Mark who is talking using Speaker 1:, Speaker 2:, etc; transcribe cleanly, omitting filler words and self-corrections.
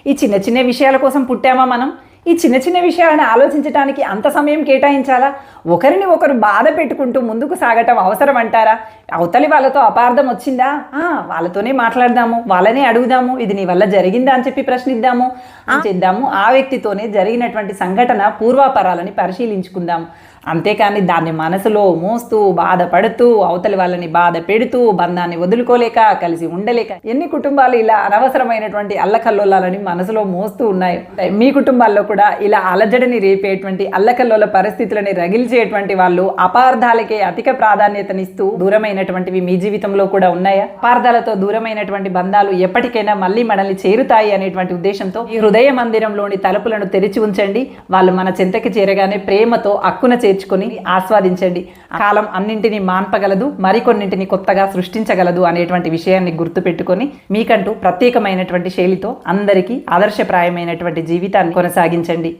Speaker 1: ఈ చిన్న చిన్న విషయాల కోసం పుట్టామా మనం? ఈ చిన్న చిన్న విషయాలను ఆలోచించడానికి అంత సమయం కేటాయించాలా? ఒకరిని ఒకరు బాధ పెట్టుకుంటూ ముందుకు సాగటం అవసరం అంటారా? అవతలి వాళ్ళతో అపార్థం వచ్చిందా? వాళ్ళతోనే మాట్లాడదాము, వాళ్ళనే అడుగుదాము, ఇది నీ వల్ల జరిగిందా అని చెప్పి ప్రశ్నిద్దాము, చేద్దాము. ఆ వ్యక్తితోనే జరిగినటువంటి సంఘటన పూర్వాపరాలని పరిశీలించుకుందాము. అంతేకాని దాన్ని మనసులో మోస్తూ బాధపడుతూ అవతలి వాళ్ళని బాధ పెడుతూ బంధాన్ని వదులుకోలేక కలిసి ఉండలేక ఎన్ని కుటుంబాలు ఇలా అనవసరమైనటువంటి అల్లకల్లోలాలని మనసులో మోస్తూ ఉన్నాయి. మీ కుటుంబాల్లో కూడా ఇలా అలజడిని రేపేటువంటి అల్లకల్లోల పరిస్థితులని రగిల్చేటువంటి వాళ్ళు అపార్థాలకే అధిక ప్రాధాన్యతనిస్తూ దూరమైనటువంటివి మీ జీవితంలో కూడా ఉన్నాయా? అపార్థాలతో దూరమైనటువంటి బంధాలు ఎప్పటికైనా మళ్ళీ మనల్ని చేరుతాయి అనేటువంటి ఉద్దేశంతో ఈ హృదయ మందిరంలోని తలుపులను తెరిచి ఉంచండి. వాళ్ళు మన చెంతకి చేరగానే ప్రేమతో అక్కున చేర్చుకొని ఆస్వాదించండి. కాలం అన్నింటినీ మాన్పగలదు, మరికొన్నింటిని కొత్తగా సృష్టించగలదు అనేటువంటి విషయాన్ని గుర్తుపెట్టుకొని మీకంటూ ప్రత్యేకమైనటువంటి శైలితో అందరికీ ఆదర్శప్రాయమైనటువంటి జీవితాన్ని కొనసాగించండి.